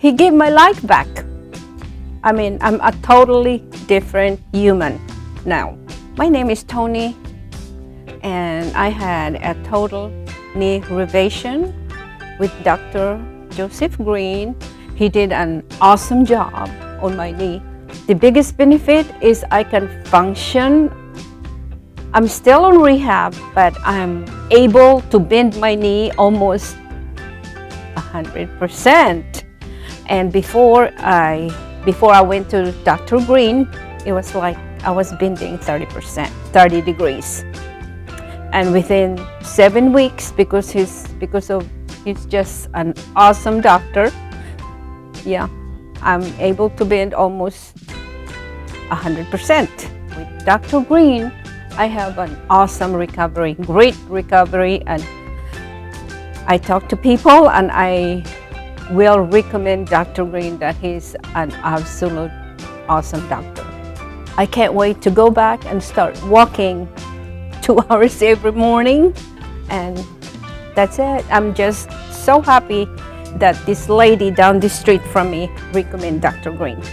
he gave my life back. I mean, I'm a totally different human now. My name is Tonie, and I had a total knee revision with Dr. Joseph Greene. He did an awesome job on my knee. The biggest benefit is I can function. I'm still on rehab, but I'm able to bend my knee almost 100%. And before I went to Dr. Greene, it was like I was bending 30%, 30 degrees. And within 7 weeks, because he's just an awesome doctor, yeah, I'm able to bend almost 100%. With Dr. Greene, I have an awesome recovery, great recovery, and I talk to people, and I will recommend Dr. Greene, that he's an absolute awesome doctor. I can't wait to go back and start walking 2 hours every morning, and that's it. I'm just so happy that this lady down the street from me recommended Dr. Greene.